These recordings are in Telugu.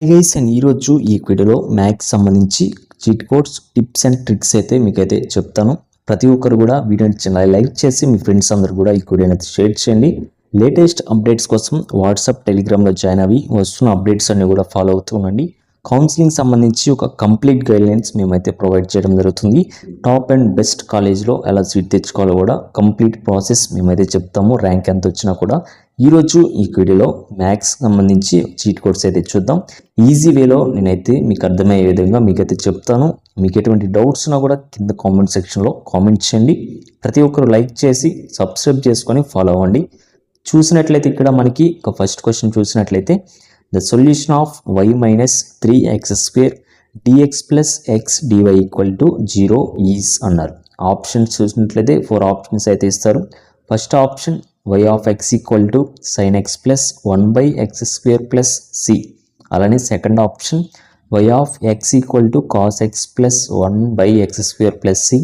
గైస్ అండ్ ఈరోజు ఈ వీడియోలో మ్యాథ్స్ సంబంధించి cheat codes tips and tricks అయితే మీకైతే చెప్తాను. ప్రతి ఒక్కరు కూడా వీడియోని లైక్ చేసి మీ ఫ్రెండ్స్ అందరూ కూడా ఈ వీడియోని అయితే షేర్ చేయండి. లేటెస్ట్ అప్డేట్స్ కోసం వాట్సాప్ టెలిగ్రామ్లో జాయిన్ అవి వస్తున్న అప్డేట్స్ అన్ని కూడా ఫాలో అవుతూ ఉండండి. కౌన్సిలింగ్ సంబంధించి ఒక కంప్లీట్ గైడ్లైన్స్ మేమైతే ప్రొవైడ్ చేయడం జరుగుతుంది. టాప్ అండ్ బెస్ట్ కాలేజ్లో ఎలా సీట్ తెచ్చుకోవాలో కూడా కంప్లీట్ ప్రాసెస్ మేమైతే చెప్తాము. ర్యాంక్ ఎంత వచ్చినా కూడా. ఈరోజు ఈ వీడియోలో మ్యాథ్స్ సంబంధించి చీట్ కోడ్స్ అయితే చూద్దాం. ఈజీ వేలో నేనైతే మీకు అర్థమయ్యే విధంగా మీకైతే చెప్తాను. మీకు ఎటువంటి డౌట్స్ ఉన్నా కూడా కింద కామెంట్ సెక్షన్లో కామెంట్ చేయండి. ప్రతి ఒక్కరు లైక్ చేసి సబ్స్క్రైబ్ చేసుకొని ఫాలో అవ్వండి. చూసినట్లయితే ఇక్కడ మనకి ఒక ఫస్ట్ క్వశ్చన్ చూసినట్లయితే the solution of y minus 3x square dx plus x dy equal to 0 is అన్నారు. ఆప్షన్స్ చూసినట్లయితే 4 ఆప్షన్స్ అయితే ఇస్తారు. First option y of x equal to sin x plus 1 by x square plus c. అలానే second option y of x equal to cos x plus 1 by x square plus c.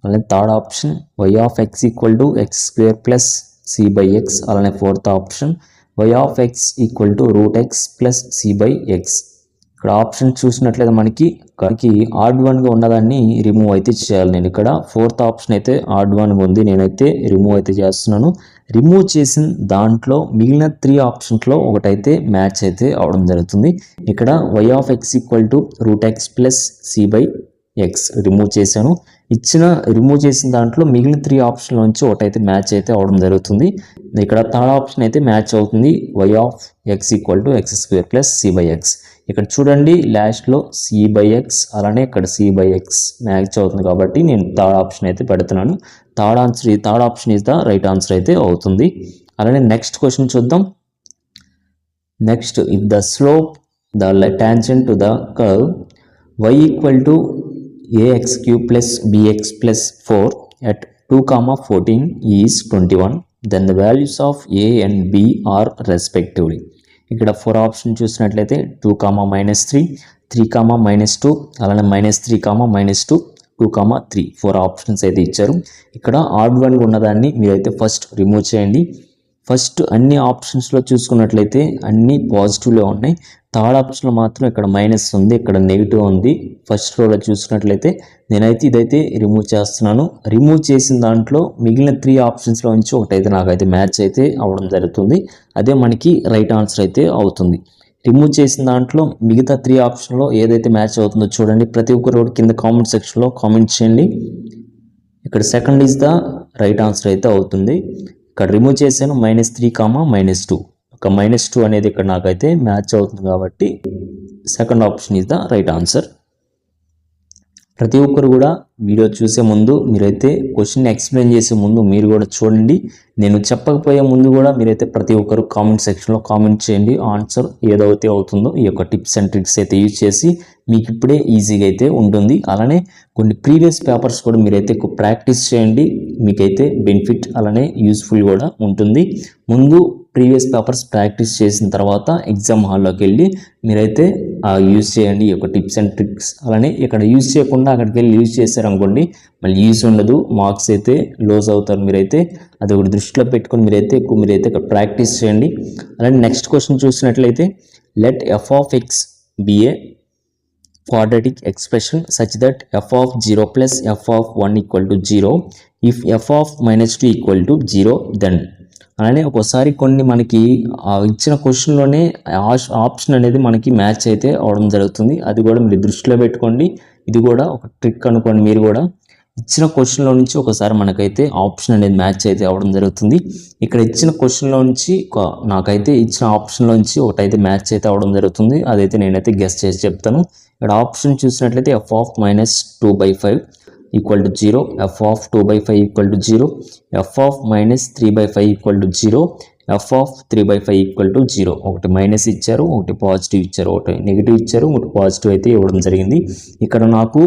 అలానే third option y of x equal to x square plus c by x. అలానే fourth option y of x equal to root x plus c by x. ఇక్కడ ఆప్షన్ చూసినట్లయితే మనకి ఆడ్ వన్గా ఉన్నదాన్ని రిమూవ్ అయితే చేయాలి. నేను ఇక్కడ ఫోర్త్ ఆప్షన్ అయితే ఆడ్ వన్గా ఉంది, నేనైతే రిమూవ్ అయితే చేస్తున్నాను. రిమూవ్ చేసిన దాంట్లో మిగిలిన 3 ఆప్షన్స్లో ఒకటైతే మ్యాచ్ అయితే అవడం జరుగుతుంది. ఇక్కడ y of x equal to root x plus c by x remove చేశాను. రిమూవ్ చేసిన దాంట్లో మిగిలిన 3 ఆప్షన్ నుంచి ఒకటైతే మ్యాచ్ అయితే అవడం జరుగుతుంది. ఇక్కడ థర్డ్ ఆప్షన్ అయితే మ్యాచ్ అవుతుంది, y of x equal to x square plus c by x. ఇక్కడ చూడండి లాస్ట్లో c by x, అలానే ఇక్కడ c by x మ్యాచ్ అవుతుంది కాబట్టి నేను థర్డ్ ఆప్షన్ అయితే పెడుతున్నాను. Third option is the right answer అయితే అవుతుంది. అలానే నెక్స్ట్ క్వశ్చన్ చూద్దాం. Next if the slope the tangent to the curve y equal to ax cube plus bx plus 4 at 2, 14 is 21, then the values of a and b are respectively. ఇక్కడ 4 ఆప్షన్ చూసినట్లయితే 2, -3, 3, -2, అలానే -3, -2, 2, 3 4 ఆప్షన్స్ అయితే ఇచ్చారు. ఇక్కడ ఆడ్ వన్గా ఉన్నదాన్ని మీరైతే ఫస్ట్ రిమూవ్ చేయండి. ఫస్ట్ అన్ని ఆప్షన్స్లో చూసుకున్నట్లయితే అన్ని పాజిటివ్లో ఉన్నాయి. థర్డ్ ఆప్షన్లో మాత్రం ఇక్కడ మైనస్ ఉంది, ఇక్కడ నెగిటివ్ ఉంది. ఫస్ట్ రోలో చూసినట్లయితే నేనైతే ఇదైతే రిమూవ్ చేస్తున్నాను. రిమూవ్ చేసిన దాంట్లో మిగిలిన 3 ఆప్షన్స్లో నుంచి ఒకటైతే నాకైతే మ్యాచ్ అయితే అవ్వడం జరుగుతుంది. అదే మనకి రైట్ ఆన్సర్ అయితే అవుతుంది. రిమూవ్ చేసిన దాంట్లో మిగతా 3 ఆప్షన్లో ఏదైతే మ్యాచ్ అవుతుందో చూడండి. ప్రతి ఒక్కరు కింద కామెంట్ సెక్షన్లో కామెంట్ చేయండి. ఇక్కడ second is the right answer అయితే అవుతుంది. ఇక్కడ రిమూవ్ చేశాను -3, -2. ఒక -2 అనేది ఇక్కడ నాకైతే మ్యాచ్ అవుతుంది కాబట్టి second option is the right answer. ప్రతి ఒక్కరు కూడా వీడియో చూసే ముందు మీరైతే క్వశ్చన్ ఎక్స్ప్లెయిన్ చేసే ముందు మీరు కూడా చూడండి. నేను చెప్పకపోయే ముందు కూడా మీరైతే ప్రతి ఒక్కరు కామెంట్ సెక్షన్లో కామెంట్ చేయండి. ఆన్సర్ ఏదైతే అవుతుందో ఈ యొక్క టిప్స్ అండ్ ట్రిక్స్ అయితే యూజ్ చేసి మీకు ఇప్పుడే ఈజీగా అయితే ఉంటుంది. అలానే కొన్ని ప్రీవియస్ పేపర్స్ కూడా మీరైతే ప్రాక్టీస్ చేయండి, మీకైతే బెనిఫిట్ అలానే యూస్ఫుల్ కూడా ఉంటుంది. ముందు ప్రీవియస్ పేపర్స్ ప్రాక్టీస్ చేసిన తర్వాత ఎగ్జామ్ హాల్లోకి వెళ్ళి మీరైతే యూజ్ చేయండి ఈ యొక్క టిప్స్ అండ్ ట్రిక్స్. అలానే ఇక్కడ యూజ్ చేయకుండా అక్కడికి వెళ్ళి యూజ్ చేశారనుకోండి మళ్ళీ యూజ్ ఉండదు, మార్క్స్ అయితే లోస్ అవుతారు. మీరైతే అది ఒకటి దృష్టిలో పెట్టుకొని మీరైతే ఇక్కడ ప్రాక్టీస్ చేయండి. అలానే నెక్స్ట్ క్వశ్చన్ చూసినట్లయితే let f of x be a quadratic expression such that f of 0 plus f of 1 equal to 0 if f of -2 equal to 0 then. అలానే ఒకసారి కొన్ని మనకి ఇచ్చిన క్వశ్చన్లోనే ఆప్షన్ అనేది మనకి మ్యాచ్ అయితే అవడం జరుగుతుంది. అది కూడా మీరు దృష్టిలో పెట్టుకోండి. ఇది కూడా ఒక ట్రిక్ అనుకోండి. మీరు కూడా ఇచ్చిన క్వశ్చన్లో నుంచి ఒకసారి మనకైతే ఆప్షన్ అనేది మ్యాచ్ అయితే అవడం జరుగుతుంది. ఇక్కడ ఇచ్చిన క్వశ్చన్లో నుంచి నాకైతే ఇచ్చిన ఆప్షన్లో నుంచి ఒకటైతే మ్యాచ్ అయితే అవడం జరుగుతుంది. అదైతే నేనైతే గెస్ చేసి చెప్తాను. ఇక్కడ ఆప్షన్ చూసినట్లయితే f of -2/5 equal to 0, f of 2/5 equal to 0, f of -3/5 equal to 0, f of 3/5 equal to 0. ఒకటి మైనస్ ఇచ్చారు, ఒకటి పాజిటివ్ ఇచ్చారు, ఒకటి నెగిటివ్ ఇచ్చారు, ఒకటి పాజిటివ్ అయితే ఇవ్వడం జరిగింది. ఇక్కడ నాకు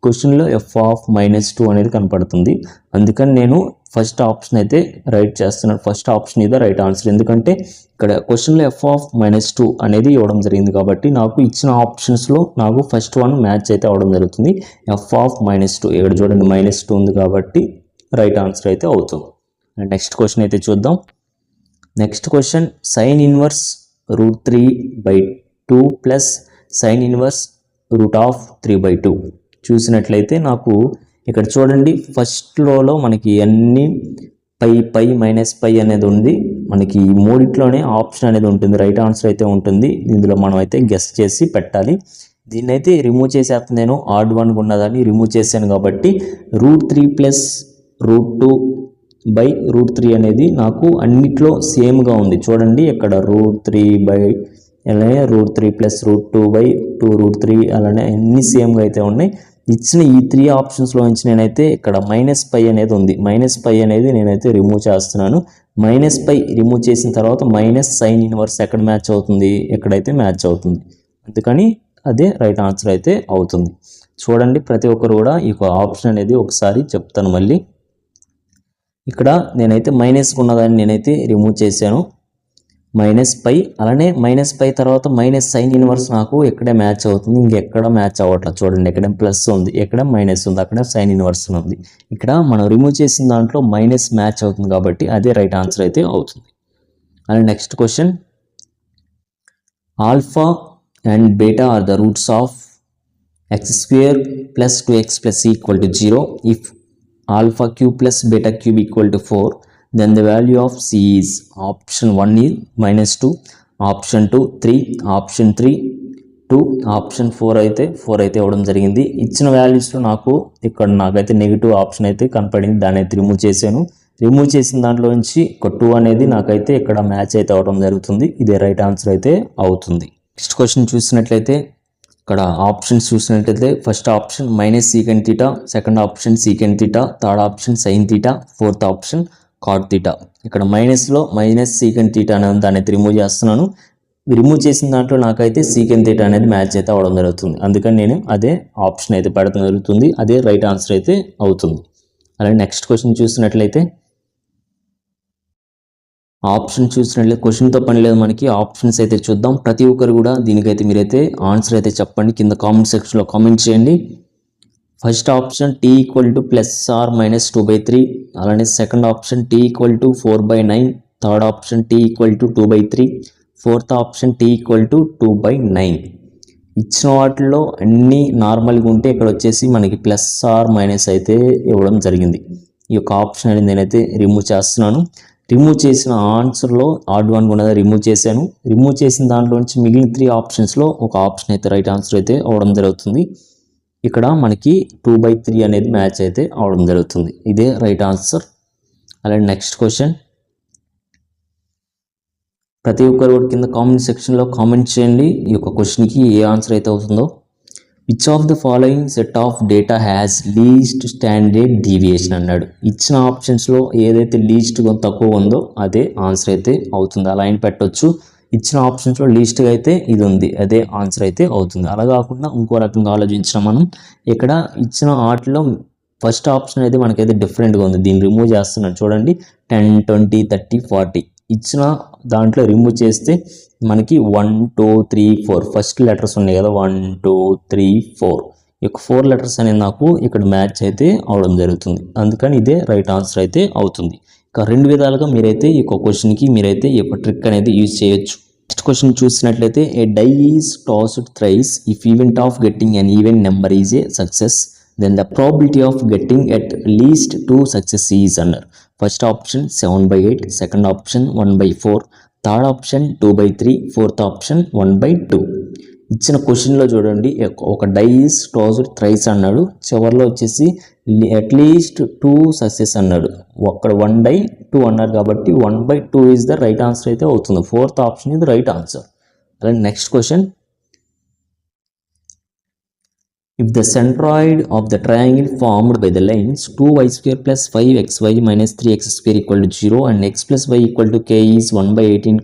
క్వశ్చన్లో f of -2 అనేది కనపడుతుంది. అందుకని నేను ఫస్ట్ ఆప్షన్ అయితే రైట్ చేస్తున్నాను. ఫస్ట్ ఆప్షన్ ఇదే రైట్ ఆన్సర్. ఎందుకంటే ఇక్కడ క్వశ్చన్లో f of -2 అనేది ఇవ్వడం జరిగింది కాబట్టి నాకు ఇచ్చిన ఆప్షన్స్లో నాకు ఫస్ట్ వన్ మ్యాచ్ అయితే అవడం జరుగుతుంది. f of -2 ఇక్కడ చూడండి -2 ఉంది కాబట్టి రైట్ ఆన్సర్ అయితే అవుతుంది. నెక్స్ట్ క్వశ్చన్ అయితే చూద్దాం. Next question sin inverse √3/2 plus sine inverse √3/2 చూసినట్లయితే నాకు ఇక్కడ చూడండి ఫస్ట్ రోలో మనకి అన్ని పై మైనస్ పై అనేది ఉంది. మనకి ఈ మూడిట్లోనే ఆప్షన్ అనేది ఉంటుంది, రైట్ ఆన్సర్ అయితే ఉంటుంది. ఇందులో మనం అయితే గెస్ చేసి పెట్టాలి. దీన్ని అయితే రిమూవ్ చేసేస్తాను, నేను ఆడ్ వన్ ఉన్నదాన్ని రిమూవ్ చేశాను కాబట్టి √3 + √2/√3 అనేది నాకు అన్నిట్లో సేమ్గా ఉంది. చూడండి ఇక్కడ √3 అలానే √3 + √2/2√3 అలానే అన్ని సేమ్గా అయితే ఉన్నాయి. ఇచ్చిన ఈ 3 ఆప్షన్స్లో నుంచి నేనైతే ఇక్కడ -π అనేది ఉంది, -π అనేది నేనైతే రిమూవ్ చేస్తున్నాను. -π రిమూవ్ చేసిన తర్వాత సైన్ ఇన్వర్స్ ఎక్కడ మ్యాచ్ అవుతుంది, ఎక్కడైతే మ్యాచ్ అవుతుంది, అందుకని అదే రైట్ ఆన్సర్ అయితే అవుతుంది. చూడండి ప్రతి ఒక్కరు కూడా ఈ ఆప్షన్ అనేది ఒకసారి చెప్తాను మళ్ళీ. ఇక్కడ నేనైతే మైనస్ ఉన్నదాన్ని నేనైతే రిమూవ్ చేశాను, -π అలానే -π తర్వాత సైన్ ఇన్వర్స్ నాకు ఎక్కడే మ్యాచ్ అవుతుంది, ఇంకెక్కడ మ్యాచ్ అవ్వట్లేదు. చూడండి ఎక్కడ ప్లస్ ఉంది, ఎక్కడ మైనస్ ఉంది, అక్కడ సైన్ ఇన్వర్స్ ఉంది. ఇక్కడ మనం రిమూవ్ చేసిన దాంట్లో మైనస్ మ్యాచ్ అవుతుంది కాబట్టి అదే రైట్ ఆన్సర్ అయితే అవుతుంది. And next question, alpha and beta are the roots of x² + 2x + c = 0 if α³ + β³ = 4 then the value of c is option 1 is -2, option 2 3, option 3 2, option 4 అయితే ఇవ్వడం జరిగింది. ఇచ్చిన వాల్యూస్లో నాకైతే నెగిటివ్ ఆప్షన్ అయితే కనపడింది, దాన్ని అయితే రిమూవ్ చేశాను. రిమూవ్ చేసిన దాంట్లో నుంచి 2 అనేది నాకైతే ఇక్కడ మ్యాచ్ అయితే అవ్వడం జరుగుతుంది. ఇదే రైట్ ఆన్సర్ అయితే అవుతుంది. నెక్స్ట్ క్వశ్చన్ చూసినట్లయితే ఇక్కడ ఆప్షన్స్ చూసినట్లయితే first option -sec⁻θ, second option sec⁻θ, third option sin⁻θ, fourth option cot⁻. ఇక్కడ మైనస్లో -sec⁻θ అనేది దాన్ని అయితే రిమూవ్ చేస్తున్నాను. రిమూవ్ చేసిన దాంట్లో నాకైతే sec⁻θ అనేది మ్యాచ్ అయితే అవ్వడం జరుగుతుంది, అందుకని నేను అదే ఆప్షన్ అయితే పెడతాం జరుగుతుంది. అదే రైట్ ఆన్సర్ అయితే అవుతుంది. అలాగే నెక్స్ట్ క్వశ్చన్ చూసినట్లయితే క్వశ్చన్తో పని లేదు మనకి, ఆప్షన్స్ అయితే చూద్దాం. ప్రతి ఒక్కరు కూడా దీనికైతే మీరైతే ఆన్సర్ అయితే చెప్పండి, కింద కామెంట్ సెక్షన్లో కామెంట్ చేయండి. ఫస్ట్ ఆప్షన్ t = ± 2/3, అలానే second option t = 4/9, third option t = 2/3, fourth option t = 2/9. ఇచ్చిన వాటిల్లో అన్నీ నార్మల్గా ఉంటే ఇక్కడ వచ్చేసి మనకి ± అయితే ఇవ్వడం జరిగింది. ఈ యొక్క ఆప్షన్ అనేది నేనైతే రిమూవ్ చేస్తున్నాను. రిమూవ్ చేసిన ఆన్సర్లో ఆడ్ వన్ ఉన్నది రిమూవ్ చేశాను. రిమూవ్ చేసిన దాంట్లో నుంచి మిగిలిన 3 ఆప్షన్స్లో ఒక ఆప్షన్ అయితే రైట్ ఆన్సర్ అయితే అవడం జరుగుతుంది. ఇక్కడ మనకి 2/3 అనేది మ్యాచ్ అయితే అవడం జరుగుతుంది. ఇదే రైట్ ఆన్సర్. అలాగే నెక్స్ట్ క్వశ్చన్, ప్రతి ఒక్కరు కింద కామెంట్ సెక్షన్లో కామెంట్ చేయండి ఈ యొక్క క్వశ్చన్కి ఏ ఆన్సర్ అయితే అవుతుందో. Which of the following set of data has least standard deviation అన్నాడు. ఇచ్చిన ఆప్షన్స్లో ఏదైతే లీస్ట్ తక్కువ ఉందో అదే ఆన్సర్ అయితే అవుతుంది. అలా అయిన పెట్టవచ్చు. ఇచ్చిన ఆప్షన్స్లో లీస్ట్గా అయితే ఇది ఉంది, అదే ఆన్సర్ అయితే అవుతుంది. అలా కాకుండా ఇంకో రకంగా ఆలోచించిన మనం ఇక్కడ ఇచ్చిన వాటిలో ఫస్ట్ ఆప్షన్ అయితే మనకైతే డిఫరెంట్గా ఉంది, దీన్ని రిమూవ్ చేస్తున్నాను. చూడండి 10 20 30 40 ఇచ్చిన దాంట్లో రిమూవ్ చేస్తే మనకి 1 2 3 4 ఫస్ట్ లెటర్స్ ఉన్నాయి కదా, 1 2 3 4 ఈ యొక్క 4 లెటర్స్ అనేది నాకు ఇక్కడ మ్యాచ్ అయితే అవడం జరుగుతుంది, అందుకని ఇదే రైట్ ఆన్సర్ అయితే అవుతుంది. ఇక 2 విధాలుగా మీరైతే ఈ యొక్క క్వశ్చన్కి మీరైతే ఈ యొక్క ట్రిక్ అనేది యూజ్ చేయొచ్చు. నెక్స్ట్ క్వశ్చన్ చూసినట్లయితే a die is tossed thrice if event of getting an even number is a success then the probability of getting at least 2 success is అన్నారు. First option 7/8, second option 1/4, third option 2/3, fourth option 1/2. ఇచ్చిన క్వశ్చన్లో చూడండి ఒక డై ఈజ్ టాస్డ్ థ్రైస్ అన్నాడు, చివరిలో వచ్చేసి అట్లీస్ట్ 2 సక్సెస్ అన్నాడు. అక్కడ 1 డై 2 అన్నారు కాబట్టి 1/2 ఈజ్ ద రైట్ ఆన్సర్ అయితే అవుతుంది. ఫోర్త్ ఆప్షన్ ఇది రైట్ ఆన్సర్. అలాగే next question, if the centroid of the triangle formed by the lines 2y² + 5xy - 3x² = 0 and x + y = k is 1/18,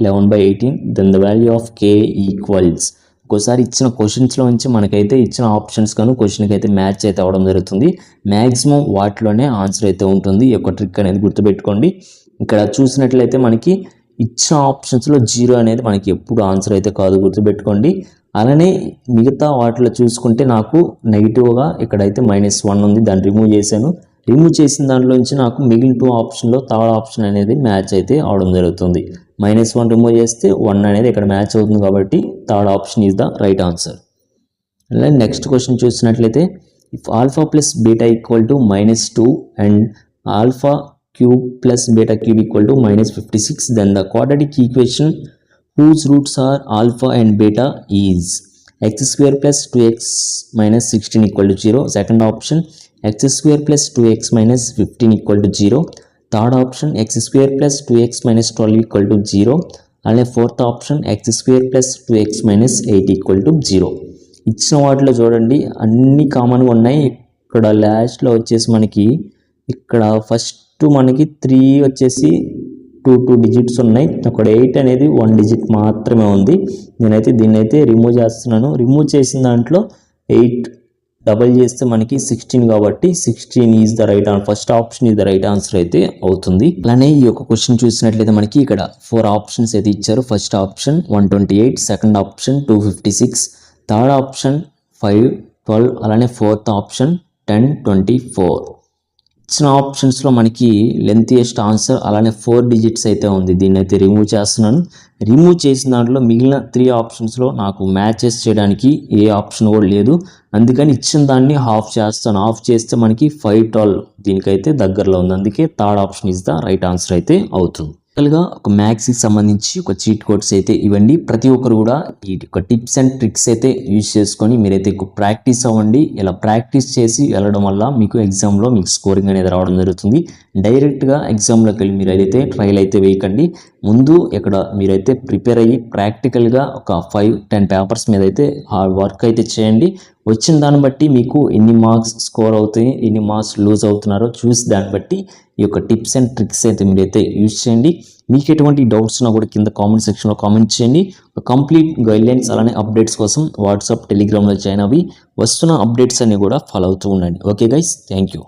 11/18 then the value of k equals. ఒకసారి ఇచ్చిన క్వశ్చన్స్లో నుంచి మనకైతే ఇచ్చిన ఆప్షన్స్ కానీ క్వశ్చన్కి అయితే మ్యాచ్ అయితే అవడం జరుగుతుంది. మ్యాక్సిమం వాటిలోనే ఆన్సర్ అయితే ఉంటుంది. ఈ యొక్క ట్రిక్ అనేది గుర్తుపెట్టుకోండి. ఇక్కడ చూసినట్లయితే మనకి ఇచ్చిన ఆప్షన్స్లో 0 అనేది మనకి ఎప్పుడు ఆన్సర్ అయితే కాదు, గుర్తుపెట్టుకోండి. అలానే మిగతా వాటిలో చూసుకుంటే నాకు నెగిటివ్గా ఇక్కడైతే -1 ఉంది, దాన్ని రిమూవ్ చేశాను. రిమూవ్ చేసిన దాంట్లో నుంచి నాకు మిగిలిన 2 ఆప్షన్లో థర్డ్ ఆప్షన్ అనేది మ్యాచ్ అయితే అవడం జరుగుతుంది. -1 రిమూవ్ చేస్తే 1 అనేది ఇక్కడ మ్యాచ్ అవుతుంది కాబట్టి third option is the right answer. అలాగే నెక్స్ట్ క్వశ్చన్ చూసినట్లయితే if alpha plus beta equal to -2 and alpha cube plus beta cube equal to -56 then the quadratic equation whose roots are alpha and beta is x square plus 2x minus 16 equal to 0. Second option x square plus 2x minus 15 equal to 0. Third option x square plus 2x minus 12 equal to 0. And fourth option x square plus 2x minus 8 equal to 0. ఇచ్చిన వాటిలో చూడండి అన్ని కామన్గా ఉన్నాయి. ఇక్కడ లాస్ట్లో వచ్చేసి మనకి ఇక్కడ ఫస్ట్ మనకి 3 వచ్చేసి 2 డిజిట్స్ ఉన్నాయి. అక్కడ 8 అనేది 1 డిజిట్ మాత్రమే ఉంది. నేనైతే దీన్నైతే రిమూవ్ చేస్తున్నాను. రిమూవ్ చేసిన దాంట్లో 8 డబల్ చేస్తే మనకి 16 కాబట్టి 16 is the right answer. First option is the right answer అయితే అవుతుంది. అలానే ఈ యొక్క క్వశ్చన్ చూసినట్లయితే మనకి ఇక్కడ 4 ఆప్షన్స్ అయితే ఇచ్చారు. First option 128, second option 256, third option 5, 12, అలానే ఫోర్త్ ఆప్షన్ 10, 24. ఇచ్చిన ఆప్షన్స్లో మనకి లెంతియెస్ట్ ఆన్సర్ అలానే 4 డిజిట్స్ అయితే ఉంది. దీన్ని అయితే రిమూవ్ చేస్తున్నాను. రిమూవ్ చేసిన దాంట్లో మిగిలిన 3 ఆప్షన్స్లో నాకు మ్యాచెస్ చేయడానికి ఏ ఆప్షన్ కూడా లేదు. అందుకని ఇచ్చిన దాన్ని ఆఫ్ చేస్తాను. ఆఫ్ చేస్తే మనకి 5, 12 దీనికైతే దగ్గరలో ఉంది. అందుకే third option is the right answer అయితే అవుతుంది. గా ఒక మ్యాథ్స్కి సంబంధించి ఒక చీట్ కోడ్స్ అయితే ఇవ్వండి. ప్రతి ఒక్కరు కూడా ఈ యొక్క టిప్స్ అండ్ ట్రిక్స్ అయితే యూజ్ చేసుకొని మీరైతే ఎక్కువ ప్రాక్టీస్ అవ్వండి. ఇలా ప్రాక్టీస్ చేసి వెళ్ళడం వల్ల మీకు ఎగ్జామ్లో మీకు స్కోరింగ్ అనేది రావడం జరుగుతుంది. డైరెక్ట్గా ఎగ్జామ్లోకి వెళ్ళి మీరు అయితే ట్రయల్ అయితే వేయకండి. ముందు ఇక్కడ మీరైతే ప్రిపేర్ అయ్యి ప్రాక్టికల్గా ఒక 5-10 పేపర్స్ మీద అయితే వర్క్ అయితే చేయండి. వచ్చిన దాన్ని బట్టి మీకు ఎన్ని మార్క్స్ స్కోర్ అవుతాయి, ఎన్ని మార్క్స్ లూజ్ అవుతున్నారో చూసి దాన్ని బట్టి ఈ యొక్క టిప్స్ అండ్ ట్రిక్స్ అయితే మీరైతే యూజ్ చేయండి. మీకు ఎటువంటి డౌట్స్ ఉన్నా కూడా కింద కామెంట్ సెక్షన్లో కామెంట్ చేయండి. కంప్లీట్ గైడ్లైన్స్ అలానే అప్డేట్స్ కోసం వాట్సాప్, టెలిగ్రామ్లో జాయిన్ అవి వస్తున్న అప్డేట్స్ అన్ని కూడా ఫాలో అవుతూ ఉండండి. Okay guys, thank you.